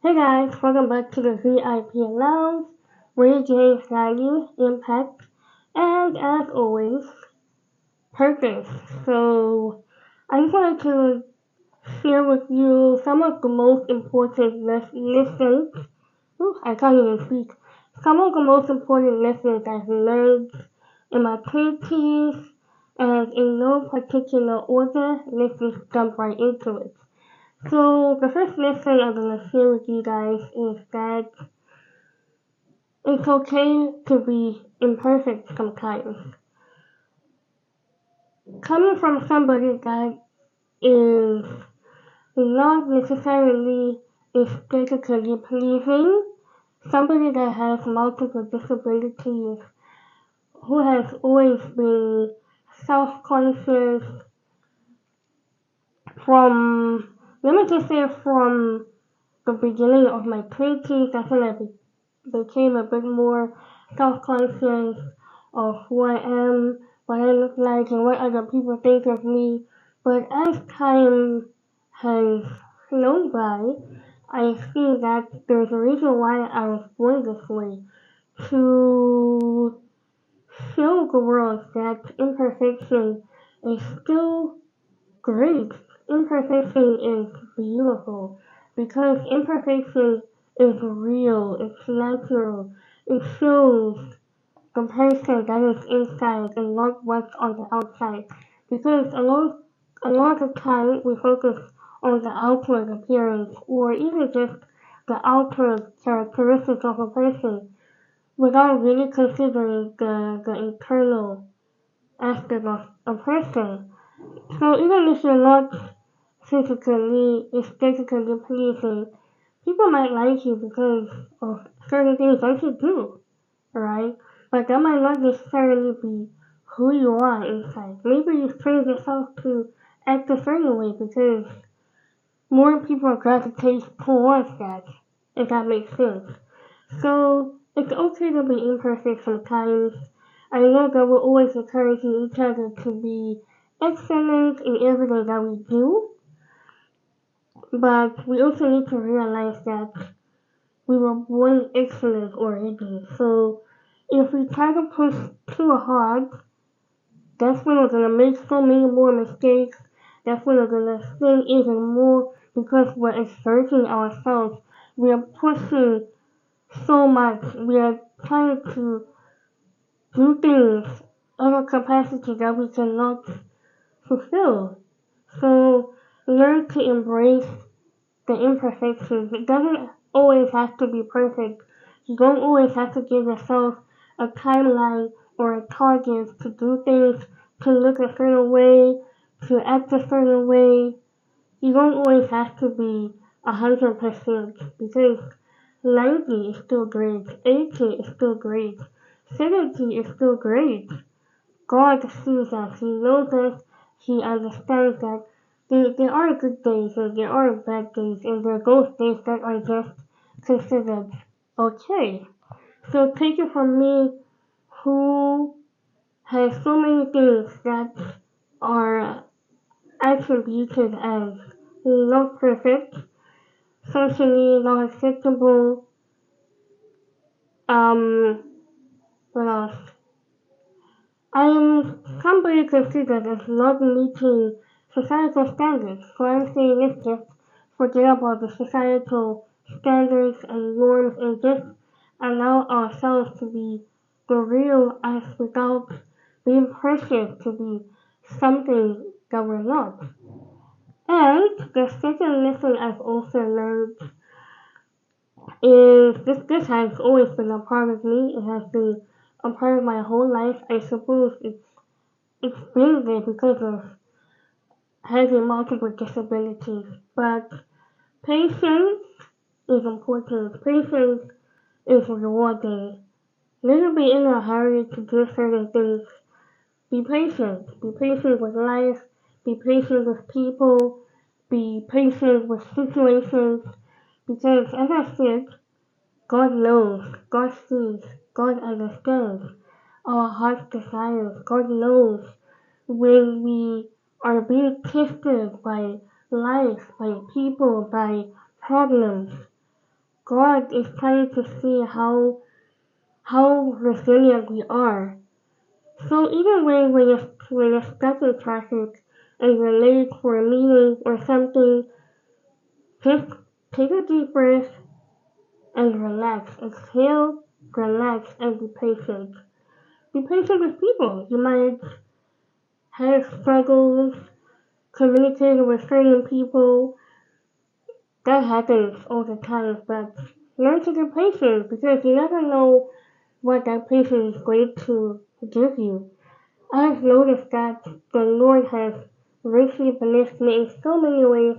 Hey guys, welcome back to the VIP Lounge, where James value, impact, and as always, purpose. So, I just wanted to share with you some of the most important lessons. I can't even speak. Some of the most important lessons I've learned in my 20s, and in no particular order, let's just jump right into it. So the first lesson I'm gonna share with you guys is that it's okay to be imperfect sometimes. Coming from somebody that is not necessarily aesthetically pleasing, somebody that has multiple disabilities, who has always been self-conscious from, let me just say from the beginning of my 20s, that's when I became a bit more self-conscious of who I am, what I look like, and what other people think of me. But as time has flown by, I see that there's a reason why I was born this way. To show the world that imperfection is still great. Imperfection is beautiful because imperfection is real, it's natural, it shows the person that is inside and not what's on the outside. Because a lot of the time we focus on the outward appearance or even just the outward characteristics of a person without really considering the internal aspect of a person. So even if you're not physically, aesthetically pleasing, people might like you because of certain things that you do, right? But that might not necessarily be who you are inside. Maybe you train yourself to act a certain way because more people gravitate towards that, if that makes sense. So it's okay to be imperfect sometimes. I know that we're always encouraging each other to be excellent in everything that we do, but we also need to realize that we were born excellent already. So if we try to push too hard, that's when we're gonna make so many more mistakes. That's when we're gonna sin even more because we're exerting ourselves. We are pushing so much. We are trying to do things of a capacity that we cannot fulfill. So learn to embrace the imperfections. It doesn't always have to be perfect. You don't always have to give yourself a timeline or a target to do things, to look a certain way, to act a certain way. You don't always have to be 100% because 90 is still great, 80 is still great, 70 is still great. God sees us, He knows us, He understands that there are good days and there are bad days, and there are those days that are just considered okay. So take it from me, who has so many things that are attributed as not perfect, socially not acceptable, um, what else? I am somebody considered as not meeting societal standards. So I'm saying let's just forget about the societal standards and norms and just allow ourselves to be the real us without being pressured to be something that we're not. And the second lesson I've also learned is this has always been a part of me. It has been a part of my whole life. I suppose it's been there because of having multiple disabilities. But patience is important. Patience is rewarding. Never be in a hurry to do certain things. Be patient. Be patient with life. Be patient with people. Be patient with situations. Because as I said, God knows, God sees, God understands our heart's desires. God knows when we are being tested by life, by people, by problems. God is trying to see how resilient we are. So either way, when you're stuck in traffic and you're late for a meeting or something, just take a deep breath and relax. Exhale, relax, and be patient. Be patient with people. You might have struggles communicating with certain people. That happens all the time, but learn to be patient because you never know what that patient is going to give you. I've noticed that the Lord has richly blessed me in so many ways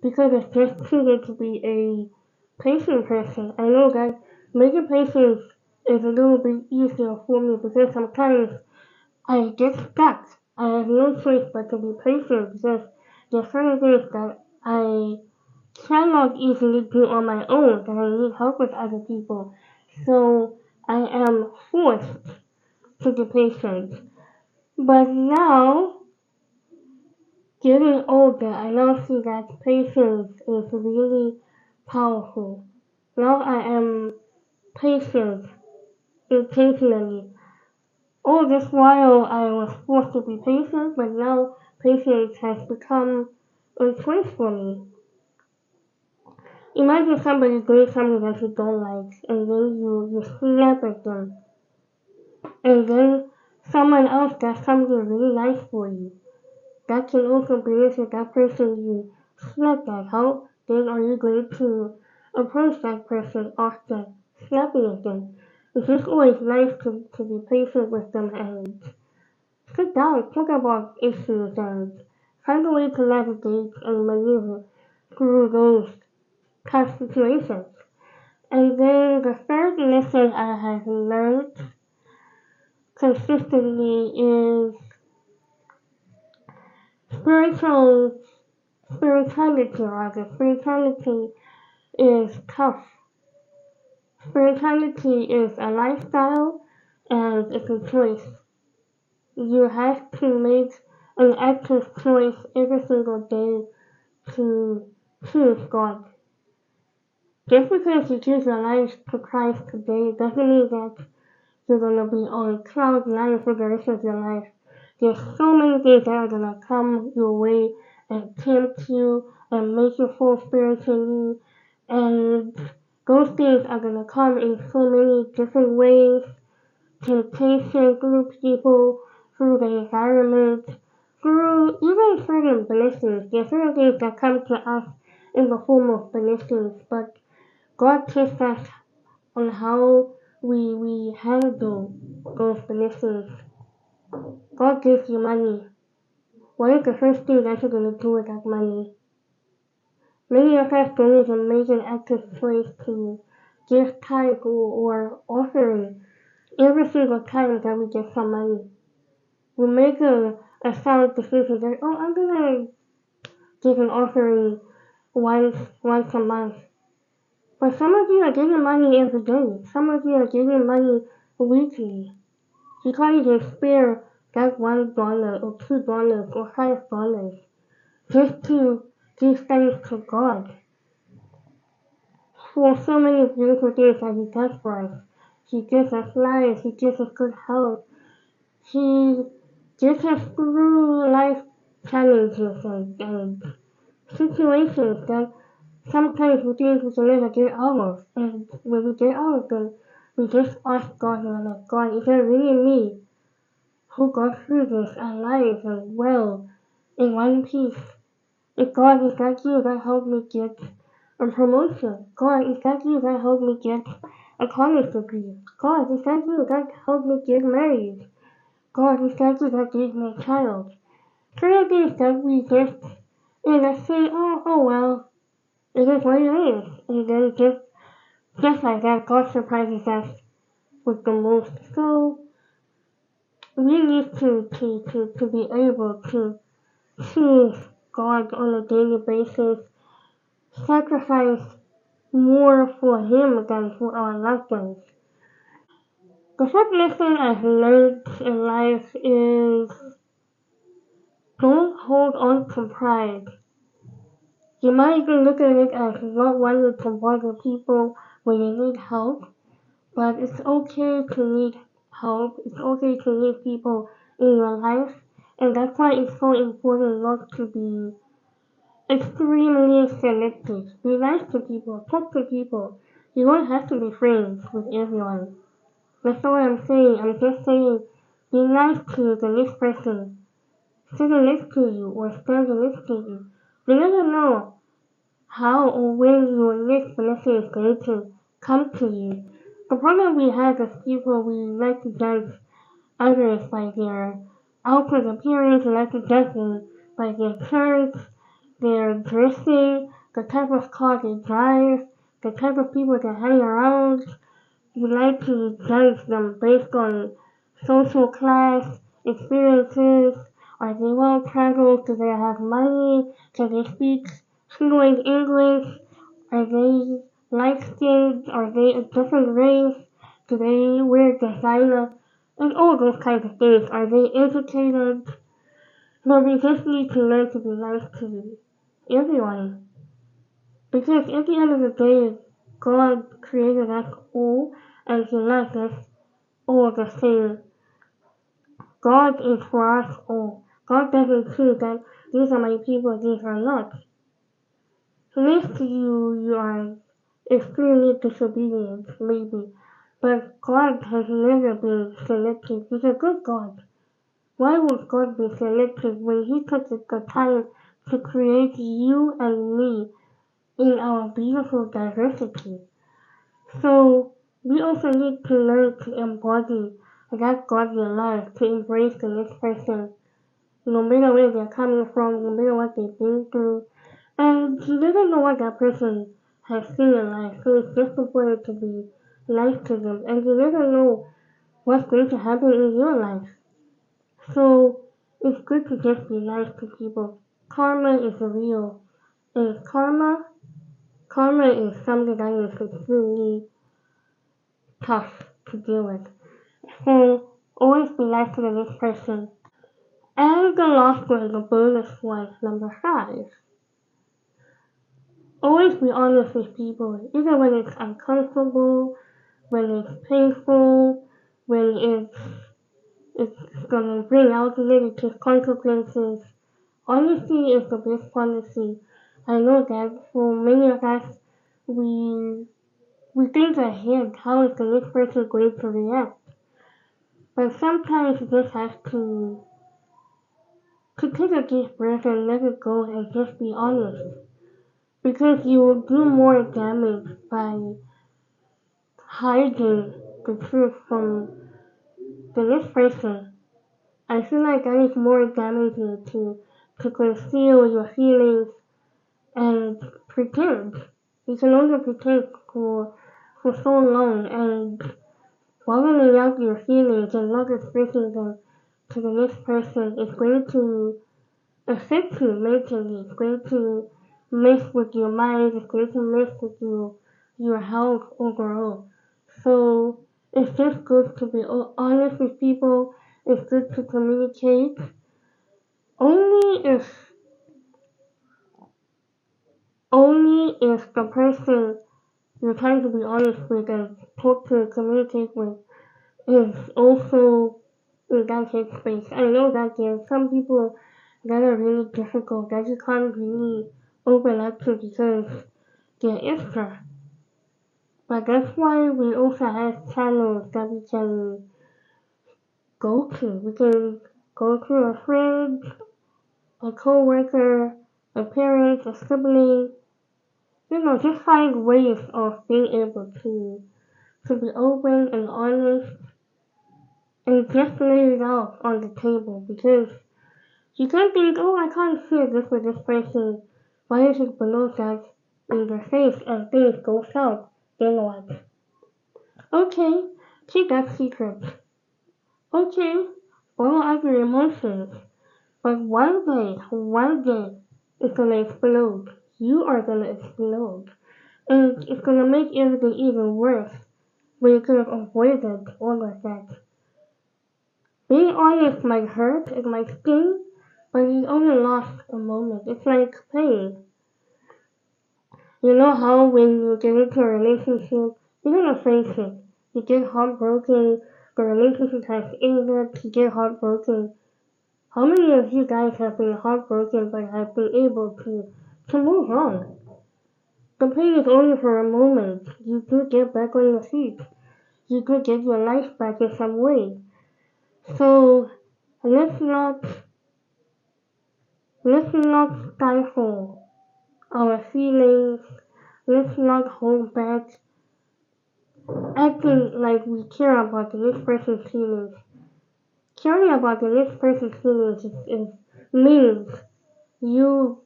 because it's just choosing to be a patient person. I know that making patience is a little bit easier for me because sometimes I get stuck. I have no choice but to be patient because there are certain things that I cannot easily do on my own, that I need help with other people. So I am forced to be patient. But now, getting older, I now see that patience is really powerful. Now I am patient intentionally. All this while I was forced to be patient, but now patience has become a choice for me. Imagine somebody doing something that you don't like, and then you snap at them, and then someone else does something really nice for you. That can also be with that person you snap at. How then are you going to approach that person after snapping at them? It's just always nice to be patient with them and sit down, talk about issues and find a way to navigate and maneuver through those tough situations. And then the third lesson I have learned consistently is spiritual spirituality rather. Spirituality is tough. Spirituality is a lifestyle and it's a choice. You have to make an active choice every single day to choose God. Just because you choose your life to Christ today doesn't mean that you're gonna be on cloud nine for the rest of your life. There's so many things that are gonna come your way and tempt you and make you fall spiritually, and those things are gonna come in so many different ways. Temptation through people, through the environment, through even certain blessings. There are certain things that come to us in the form of blessings, but God tests us on how we handle those blessings. God gives you money. What is the first thing that you're going to do with that money? Many of us don't even make an active choice to give tithe or offering every single time that we get some money. We make a solid decision that, oh, I'm going to give an offering once a month. But some of you are giving money every day. Some of you are giving money weekly. You can't even spare that $1 or $2 or $5 just to give thanks to God for so many beautiful things that He does for us. He gives us life, He gives us good health, He gets us through life challenges and situations that sometimes we think we can never get out of. And when we get out of them, we just ask God and we're like, God, is that really me who got through this alive and well in one piece? If God, is that you that helped me get a promotion? God, is that you that helped me get a college degree? God, is that you that helped me get married? God, is that you that gave me a child? Certain things that we just end up saying, oh well, it is what it is. And then just like that, God surprises us with the most. So we need to be able to choose God on a daily basis, sacrifice more for Him than for our loved ones. The first lesson I've learned in life is don't hold on to pride. You might even look at it as not wanting to bother people when you need help, but it's okay to need help. It's okay to need people in your life, and that's why it's so important not to be extremely selective. Be nice to people, talk to people. You don't have to be friends with everyone. That's not what I'm saying. I'm just saying be nice to the next person sitting next to you or standing next to you. You never know how or when your next blessing is going to come to you. The problem we have as people, we like to judge others by their outward appearance, we like to judge them by their church, their dressing, the type of car they drive, the type of people they hang around. We like to judge them based on social class, experiences, are they well traveled, do they have money, can they speak fluent English, are they light skinned, are they a different race, do they wear designer, and all those kinds of things. Are they educated? But we just need to learn to be nice to everyone. Because at the end of the day, God created us all and He loves us all the same. God is for us all. God doesn't choose that these are my people, these are not. Next to you, you are extremely disobedient, maybe. But God has never been selective. He's a good God. Why would God be selective when He took the time to create you and me in our beautiful diversity? So we also need to learn to embody that godly love, to embrace the next person, no matter where they're coming from, no matter what they've been through. And you never know what that person has seen in life, so it's just important to be nice to them. And you never know what's going to happen in your life. So it's good to just be nice to people. Karma is real. And karma is something that is extremely tough to deal with. So always be nice to the next person. And the last one, the bonus one, number 5. Always be honest with people, even when it's uncomfortable, when it's painful, when it's gonna bring out negative consequences. Honesty is the best policy. I know that for many of us, we we think ahead how is the next person going to react. But sometimes you just have to take a deep breath and let it go and just be honest. Because you will do more damage by hiding the truth from the next person. I feel like that is more damaging to conceal your feelings and pretend. You can only pretend for so long and bottling out your feelings and not expressing them to the next person is going to affect you mentally. It's going to mess with your mind. It's going to mess with your health overall. So it's just good to be honest with people. It's good to communicate. Only if the person you're trying to be honest with and talk to and communicate with is also in that headspace. I know that there are some people that are really difficult that you can't really open up to because they're extra. But that's why we also have channels that we can go to. We can go to a friend, a coworker, a parent, a sibling. Just find ways of being able to be open and honest and just lay it out on the table because you can't think, oh, I can't share this with this person. Why is it below that in their face and things go south? Then what? Okay, keep that secret. Okay, follow up your emotions. But one day, it's gonna explode. You are gonna explode. And it's gonna make everything even worse when you could have avoided all of that. Being honest might hurt, it might sting, but it only lasts a moment. It's like pain. You know how when you get into a relationship, you're gonna face it. You get heartbroken, the relationship has ended, you get heartbroken. How many of you guys have been heartbroken but have been able to move on? The pain is only for a moment. You could get back on your feet. You could get your life back in some way. So let's not let's not stifle our feelings. Let's not hold back acting like we care about the next person's feelings. Caring about the next person's feelings means you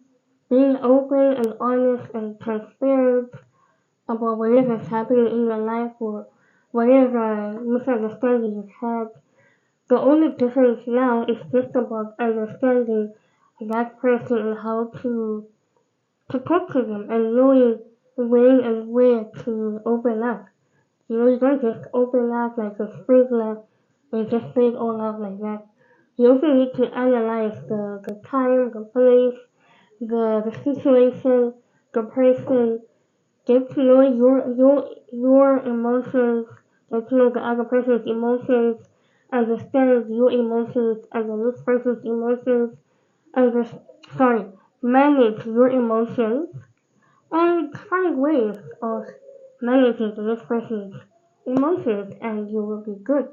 being open and honest and transparent about whatever is happening in your life or whatever misunderstanding you've had. The only difference now is just about understanding that person and how to talk to them and knowing when and where to open up. You know, you don't just open up like a sprinkler and just say it all out like that. You also need to analyze the time, the place, the situation, the person, get to know your emotions, get to know the other person's emotions, understand your emotions and the next person's emotions, under, sorry, manage your emotions, and find ways of managing the next person's emotions, and you will be good.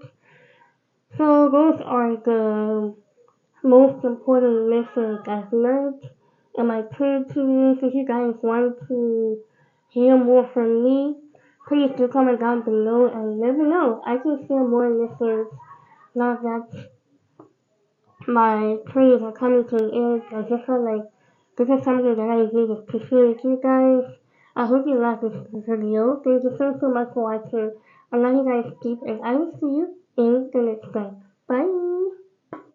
So those are the most important lessons I've learned in my career. If you guys want to hear more from me, please do comment down below and let me know. I can share more lessons now that my prayers are coming to an end. I just felt like this is something that I needed to share with you guys. I hope you liked this video. Thank you so much for watching. I love you guys deep and I will see you in the next one.